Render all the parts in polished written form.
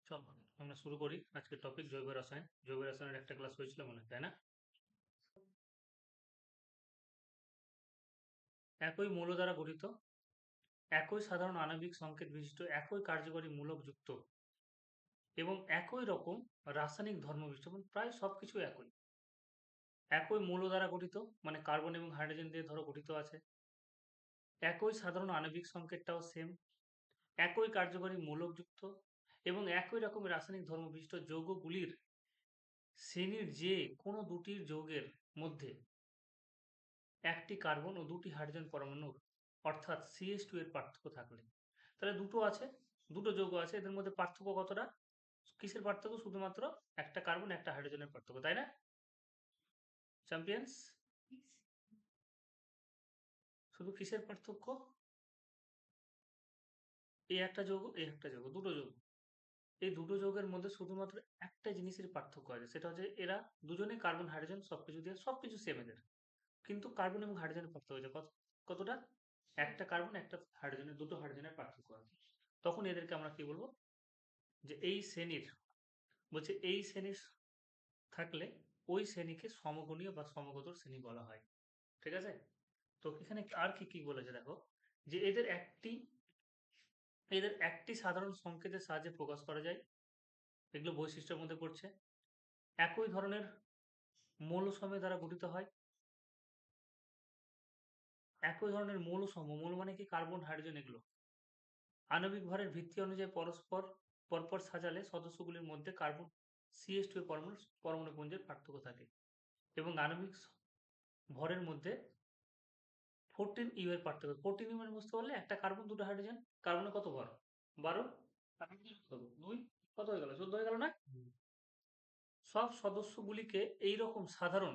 চল আমরা শুরু করি আজকের টপিক জৈব রসায়ন। জৈব রসায়নের একটা ক্লাস হয়েছিল মনে হয়, তাই না? একই মৌল দ্বারা গঠিত, একই সাধারণ আণবিক সংকেত বিশিষ্ট, একই কার্যকরী মূলক যুক্ত এবং একই রকম রাসায়নিক ধর্ম বিশিষ্ট, মানে প্রায় সবকিছু একই। একই মৌল দ্বারা গঠিত, মানে কার্বন এবং হাইড্রোজেন দিয়ে ধরো গঠিত আছে। একই সাধারণ আণবিক সংকেতটাও সেম, একই কার্যকরী মূলক যুক্ত এবং একই রকম রাসায়নিক ধর্ম বিশিষ্ট যৌগগুলির শ্রেণীর যে কোনো দুটি যৌগের মধ্যে একটি কার্বন ও দুটি হাইড্রোজেন পরমাণুর অর্থাৎ CH2 এর পার্থক্য থাকলে, তাহলে দুটো আছে, দুটো যৌগ আছে, এদের মধ্যে পার্থক্য কতটা? কিসের পার্থক্য? শুধুমাত্র একটা কার্বন একটা হাইড্রোজেনের পার্থক্য, তাই না চ্যাম্পিয়ন্স? শুধু কিসের পার্থক্য? এই একটা যৌগ, এই একটা যৌগ, দুটো যৌগ, এই দুটো যৌগের মধ্যে শুধুমাত্র একটা জিনিসের পার্থক্য আছে, সেটা হচ্ছে এরা দুজনেই কার্বন হাইড্রোজেন সবকিছু দিয়ে সবকিছু সেম এদের, কিন্তু কার্বন এবং হাইড্রোজেনের পার্থক্য হয়েছে কতটা? একটা কার্বন একটা হাইড্রোজেনের, দুটো হাইড্রোজেনের পার্থক্য আছে। তখন এদেরকে আমরা কি বলবো? যে এই শ্রেণীর, বলছে এই শ্রেণীর থাকলে ওই শ্রেণীকে সমগণীয় বা সমগোত্র শ্রেণী বলা হয়। ঠিক আছে? তো এখানে আর কি কি বলেছে দেখো, যে এদের একটি সাধারণ সংকেতের সাহায্যে প্রকাশ করা যায়, এগুলো বৈশিষ্ট্যের মধ্যে পড়ছে। একই ধরনের মৌলসমূহ দ্বারা গঠিত হয়, একই ধরনের মৌলসমূহ, মৌল মানে কি? কার্বন হাইড্রোজেন এগুলো আণবিক ভরের ভিত্তি অনুযায়ী পরস্পর পরপর সাজালে সদস্যগুলির মধ্যে কার্বন CH2 এর পরমাণু পুঞ্জের পার্থক্য থাকে এবং আণবিক ভরের মধ্যে 14 ইউ এর পার্থক্য। 14 ইউ মানে বুঝতে পারলে, একটা কার্বন দুটো হাইড্রোজেন, কার্বনে কত ভর? 12, দুই, কত হয়ে গেল? 14 হয়ে গেল না? সব সদস্যগুলিকে এইরকম সাধারণ,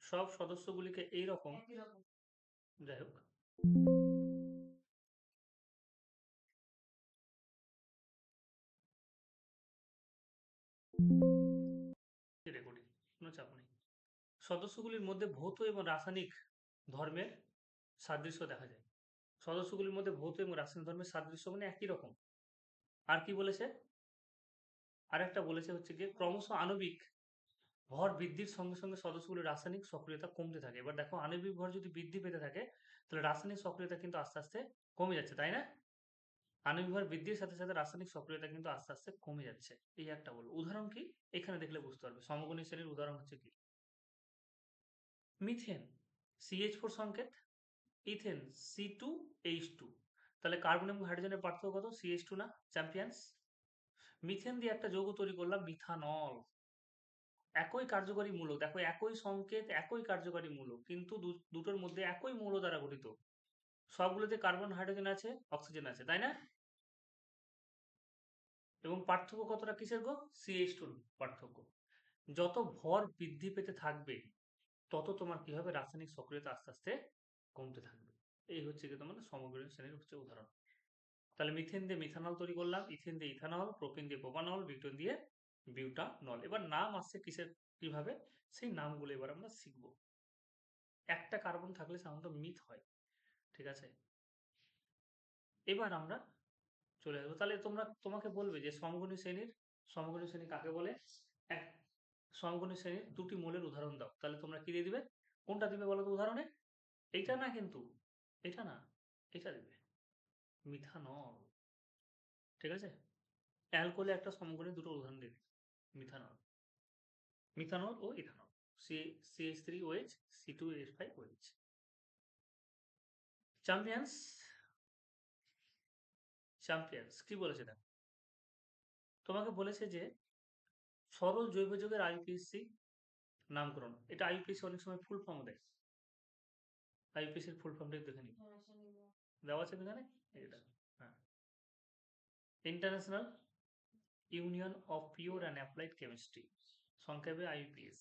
সব সদস্যগুলিকে এইরকম, যাই হোক, রেকর্ডিং, কোনো চাপ নেই। সদস্যগুলির মধ্যে ভৌত এবং রাসায়নিক ধর্মের সাদৃশ্য দেখা যায়। সদস্যগুলির মধ্যে ভৌত এবং রাসায়নিক ধর্মের সাদৃশ্য মানে একই রকম। আর কি বলেছে? আরেকটা বলেছে হচ্ছে গিয়ে ক্রমশ আণবিক ভর বৃদ্ধির সঙ্গে সঙ্গে সদস্যগুলির রাসায়নিক সক্রিয়তা কমতে থাকে। এবার দেখো, আণবিক ভর যদি বৃদ্ধি পেতে থাকে তাহলে রাসায়নিক সক্রিয়তা কিন্তু আস্তে আস্তে কমে যাচ্ছে, তাই না? আণবিক ভর বৃদ্ধির সাথে সাথে রাসায়নিক সক্রিয়তা কিন্তু আস্তে আস্তে কমে যাচ্ছে। এই একটা বলবো। উদাহরণ কি? এখানে দেখলে বুঝতে পারবে। সমগণী শ্রেণীর উদাহরণ হচ্ছে কি? মিথেন CH4 সংকেত, ইথেন C2H2। তাহলে কার্বন এবং হাইড্রোজেনের পার্থক্য কত? CH2 না চ্যাম্পিয়ন্স? মিথেন দিয়ে একটা যৌগ তৈরি করলাম মিথানল, একই কার্যকরী মূলক, দেখো একই সংকেত একই কার্যকরী মূলক, কিন্তু দুটোর মধ্যে একই মৌল দ্বারা গঠিত, সবগুলোতে কার্বন হাইড্রোজেন আছে, অক্সিজেন আছে, তাই না? এবং পার্থক্য কতটা কিসের গো? CH2 পার্থক্য। যত ভর বৃদ্ধি পেতে থাকবে তত তোমার কি হবে? রাসায়নিক সক্রিয়তা আস্তে আস্তে কমতে থাকবে। এই হচ্ছে কি তোমার সমগ্র শ্রেণীর হচ্ছে উদাহরণ। তাহলে মিথেন দিয়ে মিথানল তৈরি করলাম, ইথেন দিয়ে ইথানল, প্রোপিন দিয়ে প্রোপানল, বিউটেন দিয়ে বিউটানল। এবার নাম আসছে কিসের, কিভাবে, সেই নামগুলো এবার আমরা শিখব। একটা কার্বন থাকলে সাধারণত মিথ হয়। ঠিক আছে? এবার আমরা চলে আসবো। তাহলে তোমাকে বলবে যে সমগণী শ্রেণী কাকে বলে? এক সমগণী শ্রেণীর দুটি মৌলের উদাহরণ দাও। তাহলে তোমরা কি দিয়ে দিবে? কোনটা দিবে বলো তো উদাহরণে? এইটা না কিন্তু, এটা না, এটা দিবে, মিথানল। ঠিক আছে? অ্যালকোহলে একটা সমগণী দুটো উদাহরণ দিবে, মিথানল, মিথানল ও ethanol, CH3OH, C2H5OH। Champions, champions কি বলেছে দেখো, তোমাকে বলেছে যে সরল জৈব যৌগের IUPAC নামকরণ। এটা IUPAC অনেক সময় ফুল ফর্ম দেয়। IUPAC এর ফুল ফর্মটা দেখে নিই, দেওয়া আছে এখানে, এটা, হ্যাঁ, international Union of Pure and Applied Chemistry, সংক্ষেপে IUPAC।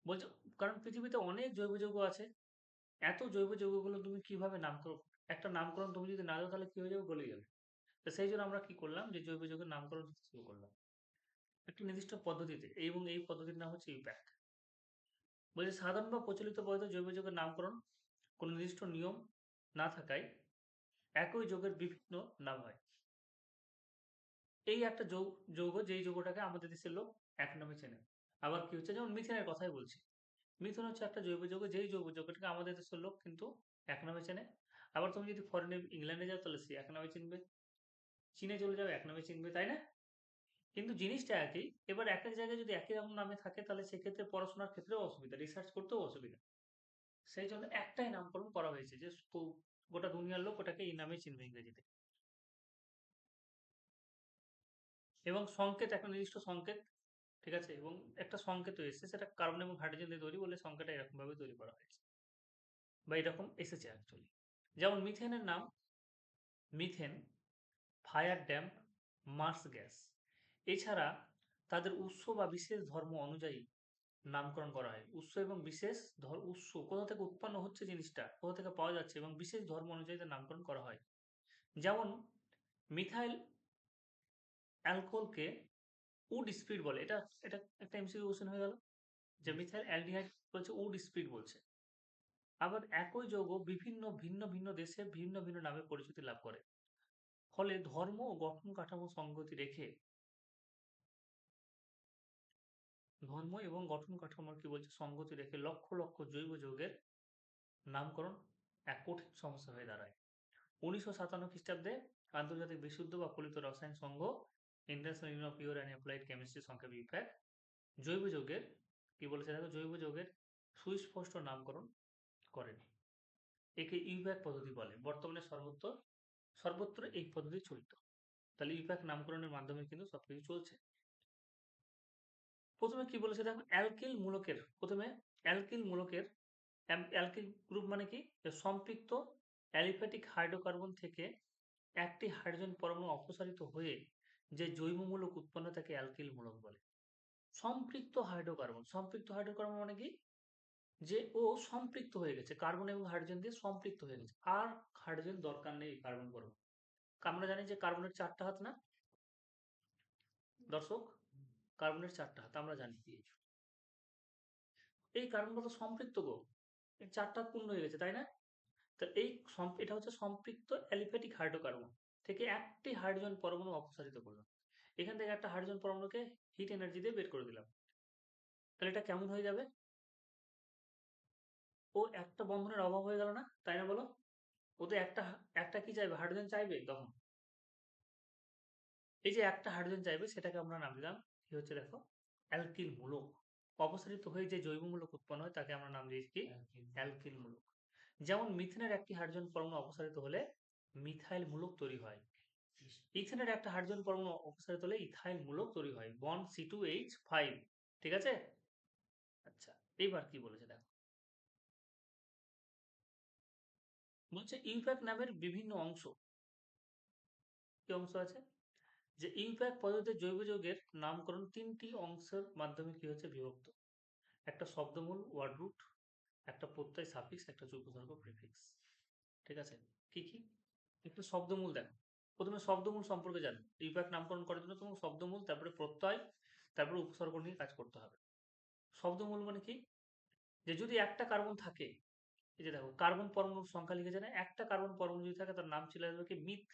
বলছো কারণ পৃথিবীতে অনেক জৈব যৌগ আছে, এত জৈব যৌগগুলো তুমি কিভাবে নামকরণ, একটা নামকরণ তুমি যদি না দাও তাহলে কি হয়ে যাবে? গলে যাবে। তো সেই জন্য আমরা কি করলাম, যে জৈব যৌগের নামকরণ শুরু করলাম একটি নির্দিষ্ট পদ্ধতিতে, এবং এই পদ্ধতির নাম হচ্ছে ইউপ্যাক। বলছে সাধারণ বা প্রচলিত পদ্ধতিতে জৈব যৌগের নামকরণ কোনো নির্দিষ্ট নিয়ম না থাকায় একই যৌগের বিভিন্ন নাম হয়। এই একটা যৌগ যেই যৌগটাকে আমাদের দেশের লোক এক নামে চেনে। আবার কি হচ্ছে, যেমন মিথেনের কথাই বলছি, মিথেন হচ্ছে একটা জৈব যৌগ, যেই জৈব যৌগটাকে আমাদের দেশের লোক কিন্তু এক নামে চেনে। আবার তুমি যদি ফরেনে ইংল্যান্ডে যাও তাহলে সে এক নামে চিনবে, চীনে চলে যাও এক নামে চিনবে, তাই না? কিন্তু জিনিসটা একই। এবার এক এক জায়গায় যদি একই রকম নামে থাকে তাহলে সেক্ষেত্রে পড়াশোনার ক্ষেত্রেও অসুবিধা, রিসার্চ করতেও অসুবিধা। সেই জন্য একটাই নামকরণ করা হয়েছে যে গোটা দুনিয়ার লোক ওটাকে এই নামে চিনবে ইংরেজিতে। এবং সংকেত, একটা নির্দিষ্ট সংকেত, ঠিক আছে, এবং একটা সংকেত এসেছে, সেটা কার্বন এবং হাইড্রোজেন দিয়ে তৈরি বলে সংকেতটা এরকম ভাবে তৈরি করা হয়েছে, বা এরকম এসেছে অ্যাকচুয়ালি। যেমন মিথেনের নাম methane, fire damp, Mars gas. এছাড়া তাদের উৎস বা বিশেষ ধর্ম অনুযায়ী নামকরণ করা হয়। উৎস এবং বিশেষ উৎস, কোথা থেকে উৎপন্ন হচ্ছে জিনিসটা, কোথা থেকে পাওয়া যাচ্ছে, এবং বিশেষ ধর্ম অনুযায়ী তার নামকরণ করা হয়। যেমন মিথাইল অ্যালকোহলকে উড স্পিড বলে। এটা এটা একটা এমসিকিউ কোশ্চেন হয়ে গেল, যে মিথাইল অ্যালডিহাইড বলছে উড স্পিড বলছে। আবার একই যৌগ বিভিন্ন ভিন্ন ভিন্ন দেশে ভিন্ন ভিন্ন নামে পরিচিতি লাভ করে। ফলে ধর্ম ও গঠন কাঠামো সঙ্গতি রেখে, ধর্ম এবং গঠন কাঠামোর কি বলছে সঙ্গতি রেখে লক্ষ লক্ষ জৈব যৌগের নামকরণ এক কঠিন সমস্যা হয়ে দাঁড়ায়। 1957 খ্রিস্টাব্দে আন্তর্জাতিক বিশুদ্ধ বা ফলিত রসায়ন সংঘ, International Union of Pure and Applied Chemistry সংক্ষেপে ইফ্যাক, জৈব যৌগের কি বলেছে দেখো, জৈব যৌগের সুস্পষ্ট নামকরণ করেন। একে ইউপ্যাক পদ্ধতি বলে। বর্তমানে সর্বত্র সর্বত্র এই পদ্ধতি চলিত। তাহলে ইউপ্যাক নামকরণের মাধ্যমে কিন্তু সবকিছু চলছে। প্রথমে কি বলেছে দেখো, অ্যালকিল মূলকের, প্রথমে অ্যালকিল মূলকের, অ্যালকিল গ্রুপ মানে কি, সম্পৃক্ত অ্যালিফ্যাটিক হাইড্রোকার্বন থেকে একটি হাইড্রোজেন পরমাণু অপসারিত হয়ে যে জৈব মূলক উৎপন্ন তাকে অ্যালকিল মূলক বলে। সম্পৃক্ত হাইড্রোকার্বন, সম্পৃক্ত হাইড্রোকার্বন মানে কি, যে ও সম্পৃক্ত হয়ে গেছে কার্বন এবং হাইড্রোজেন দিয়ে, সম্পৃক্ত হয়ে গেছে, আর হাইড্রোজেন দরকার নেই কার্বন পরমাণু। আমরা জানি যে কার্বনের চারটা হাত না দর্শক, কার্বনের চারটা হাত আমরা জানি। এই কার্বনটা তো সম্পৃক্ত গো, এই চারটা হাত পূর্ণ হয়ে গেছে, তাই না? তো এটা হচ্ছে সম্পৃক্ত অ্যালিফ্যাটিক হাইড্রোকার্বন থেকে একটি হাইড্রোজেন পরমাণু অপসারিত করলাম। এখান থেকে একটা হাইড্রোজেন পরমাণুকে হিট এনার্জি দিয়ে বের করে দিলাম। তাহলে এটা কেমন হয়ে যাবে? ও একটা বন্ধনের অভাব হয়ে গেল না, তাই না বলো? ও তো একটা একটা কি চাইবে, হাইড্রোজেন চাইবে তখন। এই যে একটা হাইড্রোজেন চাইবে সেটাকে আমরা নাম দিলাম কি হচ্ছে দেখো, অ্যালকিল মূলক। অপসারিত হয়ে যে জৈব মূলক উৎপন্ন হয় তাকে আমরা নাম দিয়েছি কি, অ্যালকিল মূলক। যেমন মিথেনের একটি হাইড্রোজেন পরমাণু অপসারিত হলে মিথাইল মূলক তৈরি হয়। ইথেনের একটা হাইড্রোজেন পরমাণু অপসারিত হলে ইথাইল মূলক তৈরি হয়, বন্ড C2H5। ঠিক আছে? আচ্ছা, এইবার কি বলেছে দেখো, বলছে ইউপ্যাক নামের বিভিন্ন অংশ। কি অংশ আছে, যে ইউপ্যাক পদ্ধতিতে জৈব যৌগের নামকরণ তিনটি অংশের মাধ্যমে কি হচ্ছে বিভক্ত। একটা শব্দমূল ওয়ার্ড রুট, একটা প্রত্যয় সাফিক্স, একটা উপসর্গ প্রিফিক্স। ঠিক আছে? কি কি? একটু শব্দমূল দেখো। প্রথমে শব্দমূল সম্পর্কে জানো। ইউপ্যাক নামকরণ করার জন্য তোমাকে শব্দমূল, তারপরে প্রত্যয়, তারপরে উপসর্গ নিয়ে কাজ করতে হবে। শব্দমূল মানে কি, যে যদি একটা কার্বন থাকে, এই যে দেখো কার্বন পরমাণুর সংখ্যা লিখেছে না, একটা কার্বন পরমাণু যদি থাকে তার নাম ছিল আসবে কি, মিথ।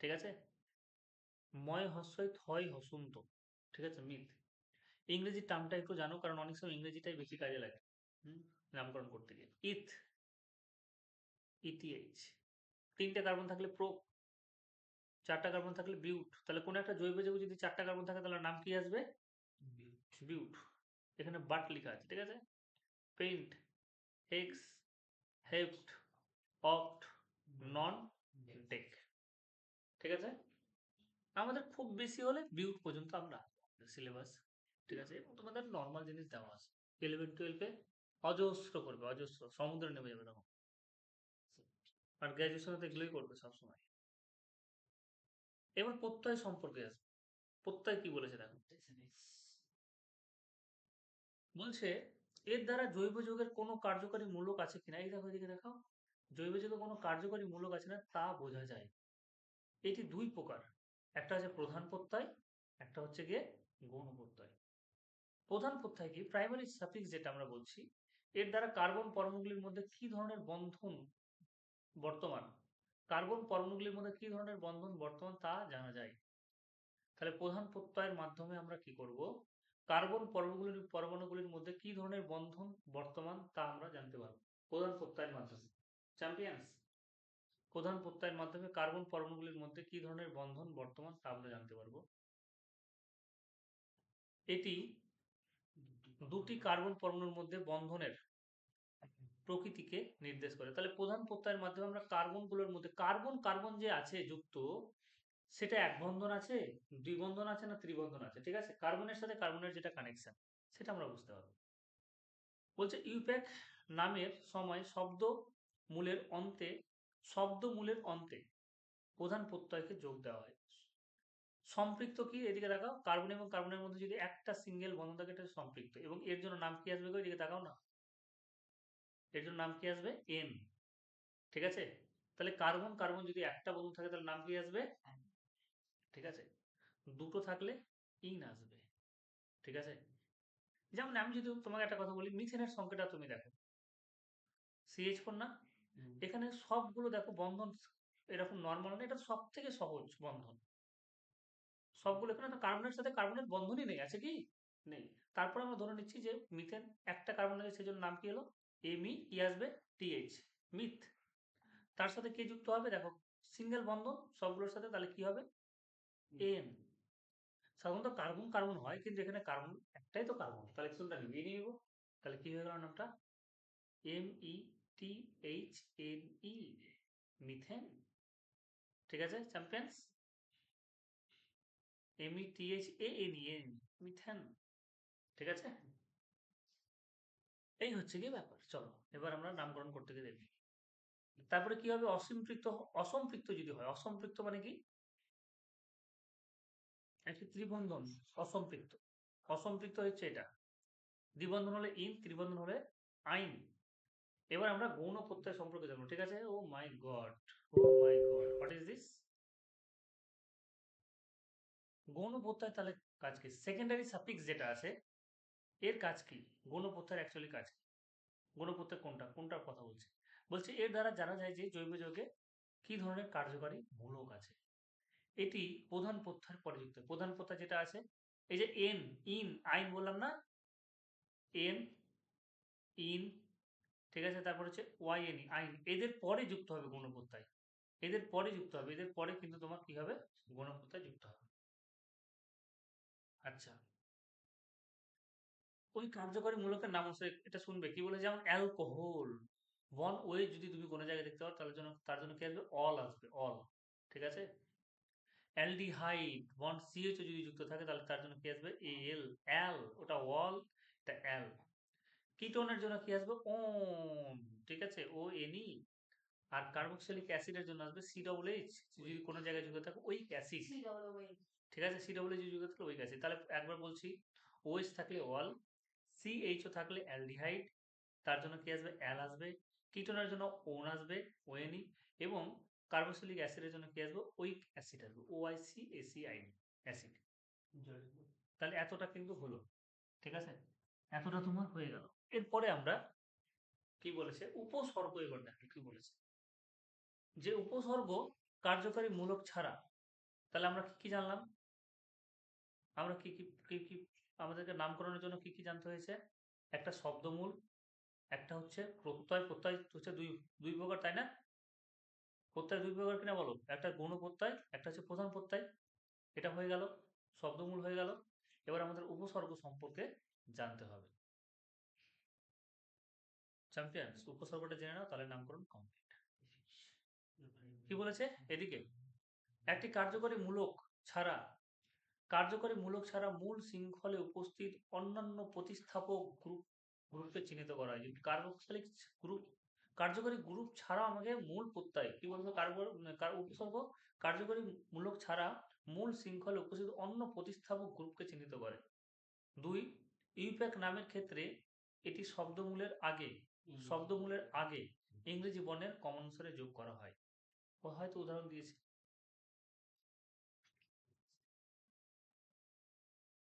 ঠিক আছে? ময় হস্যই থয় হসন্ত। ঠিক আছে, মিথ। ইংরেজি টার্মটা একটু জানো, কারণ অনেক সময় ইংরেজিটাই বেশি কাজে লাগে নামকরণ করতে গিয়ে। ইথ, তিনটে কার্বন থাকলে প্রো, চারটা কার্বন থাকলে বিউট। তাহলে কোনো একটা জৈব যৌগ যদি চারটা কার্বন থাকে তাহলে নাম কি আসবে, বিউট। এখানে বাট লেখা আছে, ঠিক আছে? পেইন্ট, হেক্স, হেপ্ট, অক্ট, নন, ডেক। ঠিক আছে? আমাদের খুব বেশি হলে বিউট পর্যন্ত আমরা সিলেবাস। ঠিক আছে? এবং তোমাদের নর্মাল জিনিস দেওয়া আছে। 11-12-এ অজস্র করবে, অজস্র সমুদ্রে নেমে যাবে তখন। আর গ্র্যাজুয়েশনে তো এগুলোই করবে সবসময়। এবার প্রত্যয় সম্পর্কে আসবে। প্রত্যয় কি বলেছে দেখো, বলছে এর দ্বারা জৈব যৌগের কোনো কার্যকরী মূলক আছে কিনা, এই দেখো এদিকে দেখাও, জৈব যৌগে কোনো কার্যকরী মূলক আছে না তা বোঝা যায়। এটি দুই প্রকার, একটা হচ্ছে প্রধান প্রত্যয়, একটা হচ্ছে গিয়ে গৌণ প্রত্যয়। প্রধান প্রত্যয় কি, প্রাইমারি সাফিক্স যেটা আমরা বলছি, এর দ্বারা কার্বন পরমাণুগুলির মধ্যে কি ধরনের বন্ধন বর্তমান, কার্বন পরমাণুগুলির মধ্যে কি ধরনের বন্ধন বর্তমান তা জানা যায়। তাহলে প্রধান প্রত্যয়ের মাধ্যমে আমরা কি করব, কার্বন পরমাণুগুলির মধ্যে কি ধরনের বন্ধন বর্তমান তা আমরা জানতে পারব প্রধান প্রত্যয়ের মাধ্যমে। চ্যাম্পিয়ন্স, প্রধান প্রত্যয়ের মাধ্যমে কার্বন পরমাণুগুলির মধ্যে কি ধরনের বন্ধন বর্তমান তা আমরা জানতে পারব। এটি দুটি কার্বন পরমাণুর মধ্যে বন্ধনের প্রকৃতিকে নির্দেশ করে। তাহলে প্রধান প্রত্যয়ের মাধ্যমে আমরা কার্বনগুলোর মধ্যে কার্বন কার্বন যে আছে যুক্ত, সেটা এক বন্ধন আছে, দুই বন্ধন আছে, না ত্রিবন্ধন আছে, ঠিক আছে। কার্বনের সাথে কার্বনের যেটা কানেকশন সেটা আমরা বুঝতে পারবো। বলছে ইউপ্যাক নামের সময় শব্দ মূলের অন্তে প্রধান প্রত্যয়কে যোগ দেওয়া হয়। সম্পৃক্ত কি, এদিকে তাকাও, কার্বন এবং কার্বনের মধ্যে যদি একটা সিঙ্গেল বন্ধন থাকে এটা সম্পৃক্ত, এবং এর জন্য নাম কি আসবে গো, এদিকে তাকাও না, এর জন্য নাম কি আসবে, এন, ঠিক আছে। তাহলে কার্বন কার্বন যদি একটা বন্ধন থাকে তাহলে নাম কি আসবে, ঠিক আছে। দুটো থাকলে ইন আসবে, ঠিক আছে। যেমন আমি যদি তোমাকে একটা কথা বলি, মিথেনের সংখ্যাটা তুমি দেখো, CH4 না, এখানে সবগুলো দেখো বন্ধন এরকম নর্মাল না, এটা সব থেকে সহজ বন্ধন, সবগুলো এখানে তো কার্বনের সাথে কার্বনের বন্ধনই নেই, আছে কি, নেই। তারপর আমরা ধরে নিচ্ছি যে মিথেন একটা কার্বন আছে, সেজন্য নাম কি হলো, এমই, কি আসবে, TH, মিথ। তার সাথে কে যুক্ত হবে, দেখো সিঙ্গেল বন্ধন সবগুলোর সাথে, তাহলে কি হবে, এন। সাধারণত কার্বন কার্বন হয়, কিন্তু এখানে কার্বন একটাই তো কার্বন, তাহলে কোনটা নিয়ে নিব, তাহলে কি হয়ে গেল নামটা, METHNE, মিথেন, ঠিক আছে চ্যাম্পিয়ন্স, METHANE, মিথেন, ঠিক আছে। এই হচ্ছে কি ব্যাপার। চলো এবার আমরা নামকরণ করতে গিয়ে দেখি। তারপরে কি হবে, অসম্পৃক্ত যদি হয়, অসম্পৃক্ত মানে কি, একটি ত্রিবন্ধন, অসম্পৃক্ত, অসম্পৃক্ত হচ্ছে এটা, দ্বিবন্ধন হলে ইন, ত্রিবন্ধন হলে আইন। এবার আমরা গৌণ প্রত্যয় সম্পর্কে জানবো, ঠিক আছে। ও মাই গড, হোয়াট ইজ দিস, গৌণ প্রত্যয় তাহলে কাজ কি, সেকেন্ডারি সাফিক্স যেটা আছে এর কাজ কি, গৌণ প্রত্যয়ের অ্যাকচুয়ালি কাজ কি, গৌণ প্রত্যয় কোনটার কথা বলছে, বলছে এর দ্বারা জানা যায় যে জৈব যৌগে কি ধরনের কার্যকারী মূলক আছে। এটি প্রধান প্রত্যয়ের পরে যুক্ত, প্রধান প্রত্যয় যেটা আছে, এই যে এন, ইন, আইন বললাম না, এন, ইন, ঠিক আছে, তারপর হচ্ছে ওয়াইএনই, আইন, এদের পরে যুক্ত হবে গৌণ প্রত্যয়, এদের পরে যুক্ত হবে, এদের পরে কিন্তু তোমার কি হবে, গৌণ প্রত্যয় যুক্ত হবে। আচ্ছা, ওই কার্যকরী মূলকের নাম হচ্ছে, এটা শুনবে কি বলে, যেমন অ্যালকোহল, ওয়ান ওয়ে যদি তুমি কোনো জায়গায় দেখতে পাও, তার জন্য কি আসবে, অল আসবে, অল, ঠিক আছে। অ্যালডিহাইড, বন্ড সিএইচও যদি যুক্ত থাকে তাহলে তার জন্য কি আসবে, এল, অ্যাল, ওটা অল, এটা অ্যাল। কিটোনের জন্য কি আসবে, ওন, ঠিক আছে, ও এনই। আর কার্বক্সিলিক অ্যাসিডের জন্য আসবে COOH, যদি কোনো জায়গায় যুক্ত থাকে ওইক অ্যাসিড, ঠিক আছে, COOH যদি যুক্ত থাকলে ওইক অ্যাসিড। তাহলে একবার বলছি, OH থাকলে অল, CHO থাকলে অ্যালডিহাইড, তার জন্য কি আসবে, অ্যাল আসবে। কিটোনের জন্য ওন আসবে, ওএনই। এবং কার্বক্সিলিক অ্যাসিডের জন্য কি আসবে, ওইক অ্যাসিড আসবে, OICACID অ্যাসিড। তাহলে এতটা কিন্তু হলো, ঠিক আছে, এতটা তোমার হয়ে গেল। এরপরে আমরা কি বলেছে, উপসর্গ এবার দেখো কি বলেছে, যে উপসর্গ কার্যকারী মূলক ছাড়া, তাহলে আমরা কি কি জানলাম, আমরা কি আমাদেরকে নামকরণের জন্য কি কি জানতে হয়েছে, একটা শব্দমূল, একটা হচ্ছে প্রত্যয়, প্রত্যয় হচ্ছে দুই দুই প্রকার, তাই না, প্রত্যয় দুই প্রকার কিনা বলো, একটা গৌণ প্রত্যয়, একটা হচ্ছে প্রধান প্রত্যয়, এটা হয়ে গেল, শব্দমূল হয়ে গেল। এবার আমাদের উপসর্গ সম্পর্কে জানতে হবে। চ্যাম্পিয়ন্স, উপসর্গটা জেনে নাও, তাহলে নামকরণ কমপ্লিট। কি বলেছে এদিকে, একটি কার্যকরী মূলক ছাড়া মূল শৃঙ্খলে উপস্থিত অন্যান্য প্রতিস্থাপক গ্রুপকে চিহ্নিত করা হয়। কার্বক্সিলিক গ্রুপ, কার্যকরী গ্রুপ ছাড়া আমাকে মূল প্রত্যয় কি বলবো, উপসর্গ কার্যকরী মূলক ছাড়া মূল শৃঙ্খলে উপস্থিত অন্য প্রতিস্থাপক গ্রুপকে চিহ্নিত করে। 2, ইউপ্যাক নামের ক্ষেত্রে এটি শব্দমূলের আগে ইংরেজি বর্ণের কমনসরে যোগ করা হয়। হয়তো উদাহরণ দিয়েছি,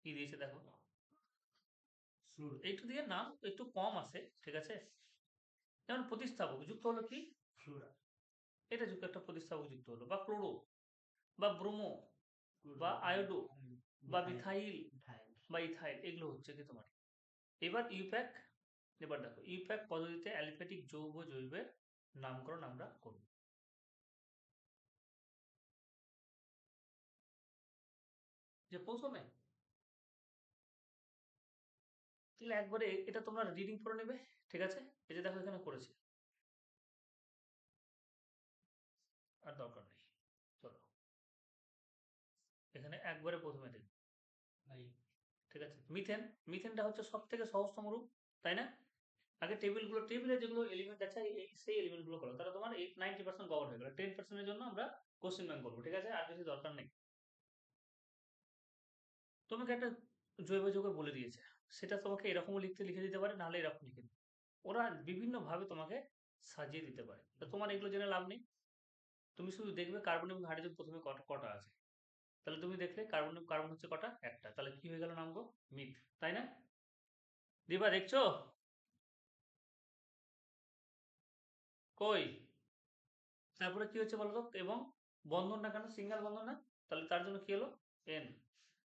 কি দিয়েছে দেখো, একটু দিয়ে নাম একটু কম আছে, ঠিক আছে। যেমন প্রতিস্থাপক যুক্ত হলো কি, ফ্লুরা, এটা যুক্ত একটা প্রতিস্থাপক যুক্ত হলো, বা ক্লোরো, বা ব্রোমো, বা আয়োডো বা মিথাইল বা ইথাইল, এগুলো হচ্ছে কি তোমার। এবার ইউপ্যাক, এবার দেখো ইউপ্যাক পদ্ধতিতে অ্যালিফ্যাটিক যৌগ জৈবের নামকরণ আমরা করব। যে প্রথমে তাহলে একবারে এটা তোমরা রিডিং করে নেবে, ঠিক আছে? এই যে দেখো এখানে করেছি, আর দরকার নেই। চলো এখানে একবারে প্রথমে দেখবে, ঠিক আছে? মিথেন, মিথেনটা হচ্ছে সব থেকে সহজতম রূপ, তাই না? আগে টেবিলগুলো, টেবিলে যেগুলো এলিমেন্ট আছে সেই এলিমেন্টগুলো করো, তাহলে তোমার 90% কভার হয়ে গেল। 10% এর জন্য আমরা কোশ্চেন ব্যাংক করবো, ঠিক আছে? আর বেশি দরকার নেই। তোমাকে একটা জৈব যৌগ বলে দিয়েছে, সেটা তোমাকে এরকমও লিখে দিতে পারে, নাহলে এরকম লিখে দিতে, ওরা বিভিন্ন ভাবে তোমাকে সাজিয়ে দিতে পারে। তো তোমার এগুলো জেনে লাভ নেই, তুমি শুধু দেখবে কার্বন এবং হাইড্রোজেন প্রথমে কটা কটা আছে, তাহলে তুমি দেখলে কার্বন কার্বন হচ্ছে কটা, একটা, তাহলে কি হয়ে গেল নাম গো, মিথ, তাই না? দিবা দেখছো কই? তারপরে কি হচ্ছে বলো তো, এবং বন্ধন না কেন, সিঙ্গেল বন্ধন না, তাহলে তার জন্য কি হলো, এন,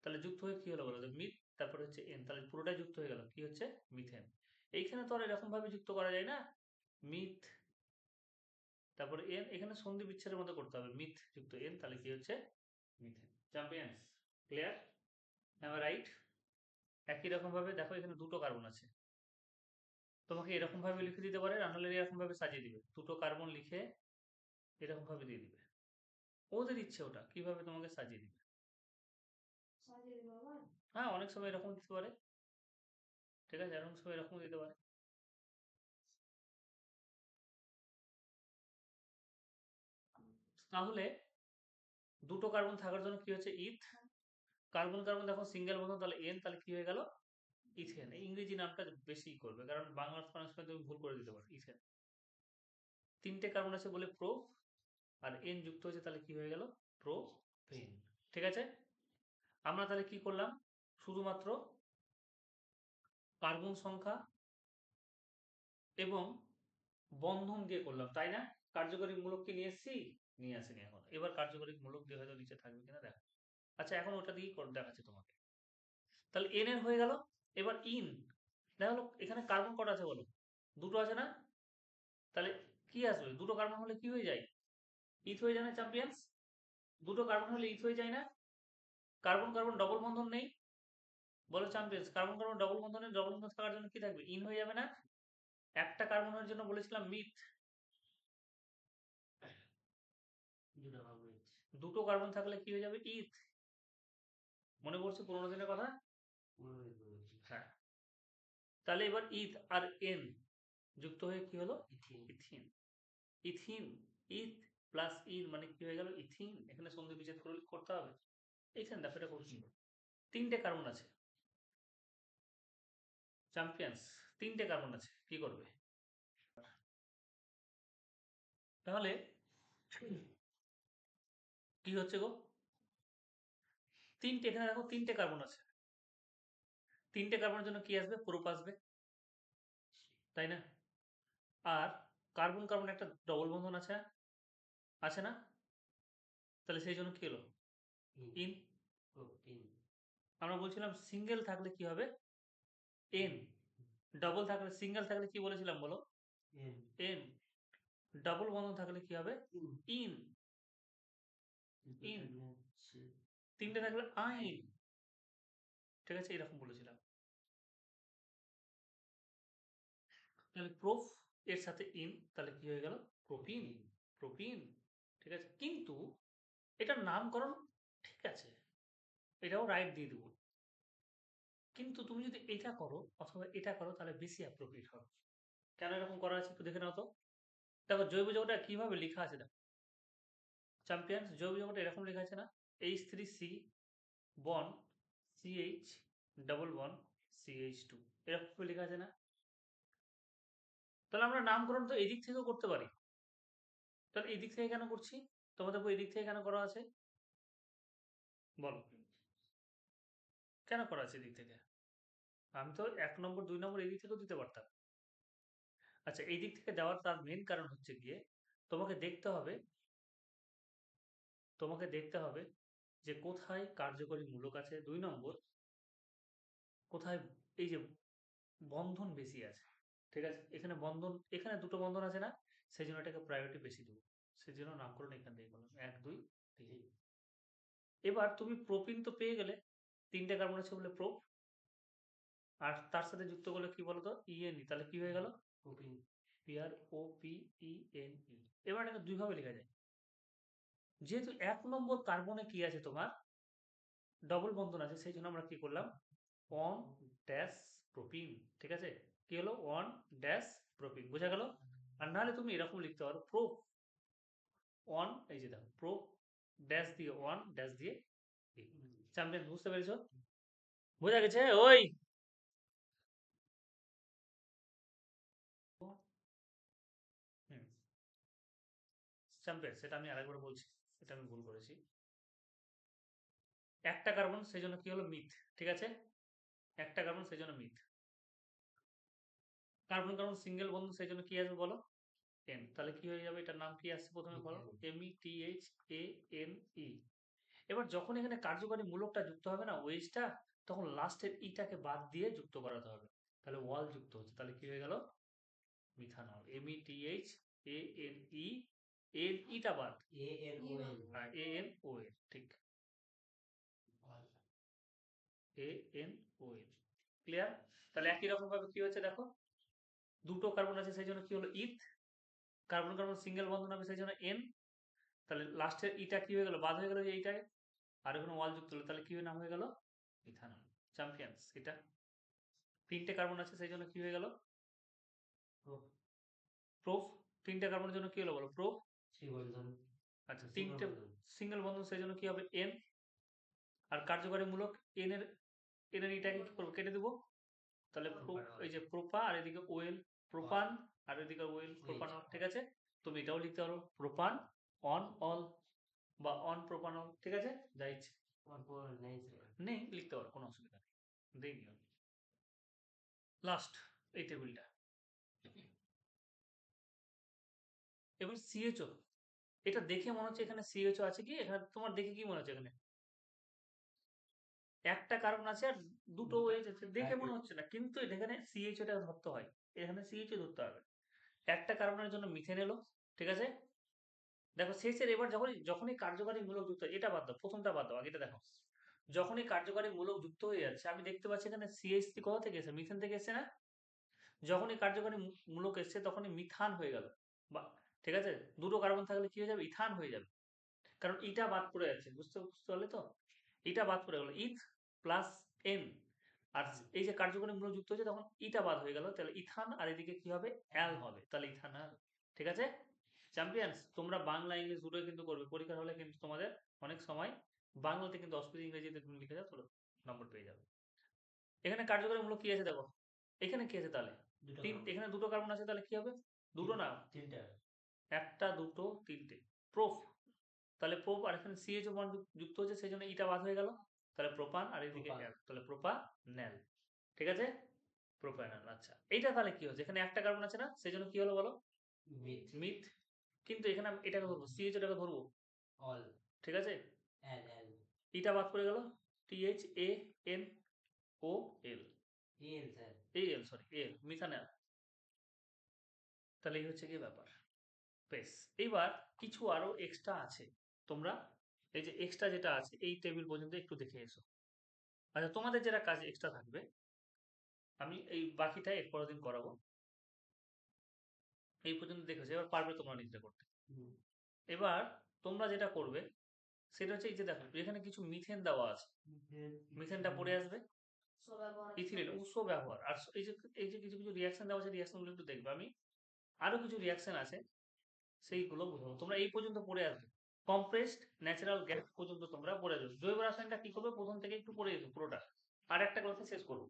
তাহলে যুক্ত হয়ে কি হলো বলো তো, মিথ, তারপরে হচ্ছে এন, তাহলে পুরোটাই যুক্ত হয়ে গেল, কি হচ্ছে, মিথেন। এইখানে তো আর এরকম ভাবে যুক্ত করা যায় না, মিথ তারপরে এন, এখানে সন্ধি বিচ্ছেদের মধ্যে করতে হবে, মিথ যুক্ত এন, তাহলে কি হচ্ছে, methane. Champions, clear, M right? একই রকম ভাবে দেখো এখানে দুটো কার্বন আছে, তোমাকে এরকম ভাবে লিখে দিতে পারে, নাহলে এরকম ভাবে সাজিয়ে দিবে, দুটো কার্বন লিখে এরকম ভাবে দিয়ে দিবে, ওদের ইচ্ছে ওটা কিভাবে তোমাকে সাজিয়ে দিবে। হ্যাঁ, অনেক সময় এরকম দিতে পারে, ঠিক আছে, এরকম সময় এরকম দিতে পারে। তাহলে দুটো কার্বন থাকার জন্য কি হচ্ছে, ইথ, কার্বন কার্বন দেখো সিঙ্গেল বন্ধন, তাহলে এন, তাহলে কি হয়ে গেল, ইথেন। এই ইংরেজি নামটা বেশি করবে, কারণ বাংলা প্রনাউন্সিয়েশন তুমি ভুল করে দিতে পারো, ইথেন। তিনটে কার্বন আছে বলে প্রো, আর এন যুক্ত হয়েছে, তাহলে কি হয়ে গেল, প্রোপেন, ঠিক আছে? আমরা তাহলে কি করলাম, শুধুমাত্র কার্বন সংখ্যা এবং বন্ধন দিয়ে করলাম, তাই না? কার্যকরী মূলক কি নিয়ে এসেছি, নিয়ে আসিনি এখন। এবার কার্যকরী মূলক দিয়ে হয়তো নিচে থাকবে কিনা দেখো। আচ্ছা, এখন ওটা দিয়েই দেখাচ্ছি তোমাকে। তাহলে এন এর হয়ে গেল, এবার ইন, দেখা গেলো এখানে কার্বন কটা আছে বলো, দুটো আছে না? তাহলে কি আসবে, দুটো কার্বন হলে কি হয়ে যায়, ইথ হয়ে যায় না চ্যাম্পিয়ন্স? দুটো কার্বন হলে ইথ হয়ে যায় না? কার্বন কার্বন ডবল বন্ধন নেই, বলো চ্যাম্পিয়ন্স, কার্বন কার্বন ডবল বন্ধনে, ডবল বন্ধন থাকার জন্য কি থাকবে, ইন হয়ে যাবে না? একটা কার্বনের জন্য বলেছিলাম মিথ, দুটো কার্বন থাকলে কি হয়ে যাবে, ইথ। মনে পড়ছে পুরোনো দিনের কথা? হ্যাঁ। তাহলে এবার ইথ আর এন যুক্ত হয়ে কি হলো, ইথিন, ইথিন, ইথ প্লাস ইন মানে কি হয়ে গেল, ইথিন। এখানে সন্ধি বিচ্ছেদ করতে হবে, এইখানে দেখো এটা করছি। তিনটে কার্বন আছে চ্যাম্পিয়ন্স, তিনটে কার্বন আছে, কি করবে তাহলে, কি হচ্ছে গো, তিনটে, এখানে দেখো তিনটে কার্বন আছে, তিনটে কার্বনের জন্য কি আসবে, প্রোপ আসবে, তাই না? আর কার্বন কার্বন একটা ডবল বন্ধন আছে, আছে না? তাহলে সেই জন্য কি হলো, ইন। আমরা বলছিলাম সিঙ্গেল থাকলে কি হবে, এন, ডবল থাকলে, সিঙ্গেল থাকলে কি বলেছিলাম বলো, এন, ডাবল বন্ধন থাকলে কি হবে, ইন, ইন, তিনটে থাকলে আইন, ঠিক আছে, এরকম বলেছিলাম। তাহলে প্রোফ এর সাথে ইন, তাহলে কি হয়ে গেল, প্রোপিন, প্রোপিন, ঠিক আছে? কিন্তু এটার নামকরণ ঠিক আছে, এটাও রাইট দিয়ে দেবো, কিন্তু তুমি যদি এটা করো অথবা এটা করো, তাহলে বেশি অ্যাপ্রোপ্রিয়েট হবে। কেন এরকম করা আছে একটু দেখে নাও তো। দেখো জৈব যৌগটা কিভাবে লেখা আছে, দেখো চ্যাম্পিয়ন্স, জৈব যৌগটা এরকম লেখা আছে না, H3C bond CH double bond CH2, এরকম লেখা আছে না? তাহলে আমরা নামকরণ তো এদিক থেকেও করতে পারি, তাহলে এদিক থেকে কেন করছি, তোমাদের বই এদিক থেকে কেন করা আছে বলো, কেন করা আছে এদিক থেকে? আমি তো 1 নম্বর 2 নম্বর এদিক থেকেও দিতে পারতাম। আচ্ছা, এই দিক থেকে দেওয়ার তার মেন কারণ হচ্ছে গিয়ে, তোমাকে দেখতে হবে, তোমাকে দেখতে হবে যে কোথায় কার্যকরী মূলক আছে, 2 নম্বর কোথায় এই যে বন্ধন বেশি আছে। ঠিক আছে, এখানে বন্ধন, এখানে দুটো বন্ধন আছে না, সেই জন্য এটাকে প্রায়োরিটি বেশি দেবো, সেই জন্য নামকরণ এখান থেকে বললাম 1 2 3। এবার তুমি প্রোপিন তো পেয়ে গেলে, 3টে কার্বন আছে বলে প্রোপ, আর তার সাথে যুক্ত করলে কি বলতো ইএনই, তাহলে কি হয়ে গেল propene, P R O P E N E. এবার এটাকে দুইভাবে লেখা যায়, যেহেতু 1 নম্বর কার্বনে কি আছে তোমার ডবল বন্ধন আছে, সেই জন্য আমরা কি করলাম অন ড্যাশ প্রোপিন। ঠিক আছে, কি হলো অন ড্যাশ প্রোপিন, বোঝা গেল। আর নাহলে তুমি এরকম লিখতে পারো প্রো অন, এই যে দেখো প্রো ড্যাশ দিয়ে অন ড্যাশ দিয়ে। চ্যাম্পিয়ন, বুঝতে পেরেছো? বোঝা গেছে ওই চ্যাম্পিয়ন, সেটা আমি আরেকবার বলছি, এটা আমি ভুল করেছি। একটা কার্বন সেই জন্য কি হলো মিথ। ঠিক আছে, একটা কার্বন সেই জন্য মিথ। কার্বন কার্বন সিঙ্গেল বন্ধন সেই জন্য কি আসবে বলো এন, তাহলে কি হয়ে যাবে, এটার নাম কি আসছে প্রথমে বলো METH ANE। এবার যখন এখানে কার্যকরী মূলকটা যুক্ত হবে না ওয়েজটা, তখন লাস্টের ইটাকে বাদ দিয়ে যুক্ত করাতে হবে, তাহলে ওয়াল যুক্ত হচ্ছে, তাহলে কি হয়ে গেল মিথানল। METH ANE, এন ইটা বাদ ANON, ঠিক ANON, ক্লিয়ার। তাহলে একই রকম ভাবে কি হচ্ছে দেখো, দুটো কার্বন আছে সেই জন্য কি হলো ইথ, কার্বন কার্বন সিঙ্গেল বন্ধন হবে সেই জন্য এন, তাহলে লাস্টের ইটা কি হয়ে গেল বাদ হয়ে গেল যে এইটায়, আর এখানে ওয়াল যুক্ত হলো, তাহলে কি নাম হয়ে গেল মিথানল। চ্যাম্পিয়ন্স, এটা 3টে কার্বন আছে সেই জন্য কি হয়ে গেল প্রোফ, 3টে কার্বনের জন্য কি হলো বলো প্রোফ। আচ্ছা, 3টে সিঙ্গেল বন্ধন সেই জন্য কি হবে এন, আর কার্যকরী মূলক এন এর ইটাকে কি করবো কেটে দেবো, তাহলে এই যে প্রোপা আর এদিকে ওয়েল প্রোপান, আর এদিকে ওয়েল প্রোপানল। ঠিক আছে, তুমি এটাও লিখতে পারো প্রোপান অন অল বা অন প্রোপানল। ঠিক আছে, যা ইচ্ছে নেই লিখতে পারো, কোনো অসুবিধা নেই, দেখি লাস্ট এই টেবিলটা। এবার সিএচও, এটা দেখে মনে হচ্ছে এখানে সিএচও আছে কি, এখানে তোমার দেখে কি মনে হচ্ছে এখানে একটা কার্বন আছে আর দুটো ওয়েজ আছে, দেখে মনে হচ্ছে না, কিন্তু এখানে সিএইচওটা ধরতে হয়, এখানে সিএইচও ধরতে হবে। একটা কার্বনের জন্য মিথেন এলো। ঠিক আছে, দেখো শেষের এবার যখনই কার্যকারী মূলক যুক্ত, এটা বাদ দাও, প্রথমটা বাদ দাও, আগেটা দেখো। যখনই কার্যকারী মূলক যুক্ত হয়ে যাচ্ছে, আমি দেখতে পাচ্ছি এখানে CH3 কোথা থেকে এসে মিথেন থেকে এসছে না, যখনই কার্যকারী মূলক এসছে তখনই মিথান হয়ে গেল। বা ঠিক আছে, দুটো কার্বন থাকলে কি হয়ে যাবে ইথান হয়ে যাবে, কারণ ইটা বাদ পড়ে যাচ্ছে, বুঝতে বুঝতে পারলে তো, ইটা বাদ পড়ে গেল ইথ প্লাস এন, আর এই যে কার্যকরী মূলক যুক্ত হচ্ছে তখন ইটা বাদ হয়ে গেল, তাহলে ইথান, আর এদিকে কি হবে অ্যাল হবে, তাহলে ইথানল। ঠিক আছে চ্যাম্পিয়ন্স, তোমরা বাংলা ইংলিশ দুটোই কিন্তু করবে, পরীক্ষার হলে কিন্তু তোমাদের অনেক সময় বাংলাতে কিন্তু অসুবিধা, ইংরেজিতে তুমি লিখে যাও, তোমরা নম্বর পেয়ে যাবে। এখানে কার্যকরী মূলক কি আছে দেখো, এখানে কি আছে তাহলে এখানে দুটো কার্বন আছে, তাহলে কি হবে দুটো না তিনটা, একটা দুটো তিনটে প্রোফ, তাহলে প্রোপ, আর এখানে সিএইচও বন্ড যুক্ত হচ্ছে সেই জন্য ইটা বাদ হয়ে গেল, তাহলে প্রোপান, আর এদিকে অ্যাল, তাহলে প্রোপানেল। ঠিক আছে, প্রোপানেল। আচ্ছা, এইটা তাহলে কি হচ্ছে, এখানে একটা কার্বন আছে না সেই জন্য কি হলো বলো মিথ, কিন্তু এখানে আমি এটাকে ধরবো সিএইচওটাকে ধরবো অল। ঠিক আছে, ইটা বাদ পড়ে গেল THANOL, এল সরি এল, মিথানল। তাহলে এই হচ্ছে কি ব্যাপার, বেশ। এইবার কিছু আরো এক্সট্রা আছে, তোমরা এই যে এক্সট্রা যেটা আছে এই টেবিল পর্যন্ত একটু দেখে এসো। আচ্ছা, তোমাদের যেটা কাজ এক্সট্রা থাকবে, আমি এই বাকিটা এর পরের দিন করাবো, এই পর্যন্ত দেখেছো, এবার পারবে তোমরা নিজেরা করতে। এবার তোমরা যেটা করবে সেটা হচ্ছে এই যে দেখো এখানে কিছু মিথেন দেওয়া আছে, মিথেনটা পড়ে আসবে, ইথিলিন উৎস ব্যবহার, আর এই যে কিছু কিছু রিয়াকশন দেওয়া আছে, রিয়াকশনগুলো একটু দেখবে, আমি আরো কিছু রিয়াকশন আছে সেইগুলো বুঝাবো, তোমরা এই পর্যন্ত পড়ে আসবে, কম্প্রেসড ন্যাচারাল গ্যাস পর্যন্ত তোমরা পড়ে যাবে। জৈব রাসায়নিকটা কি করবে প্রথম থেকে একটু পড়ে যেত পুরোটা, আর একটা ক্লাসে শেষ করবো।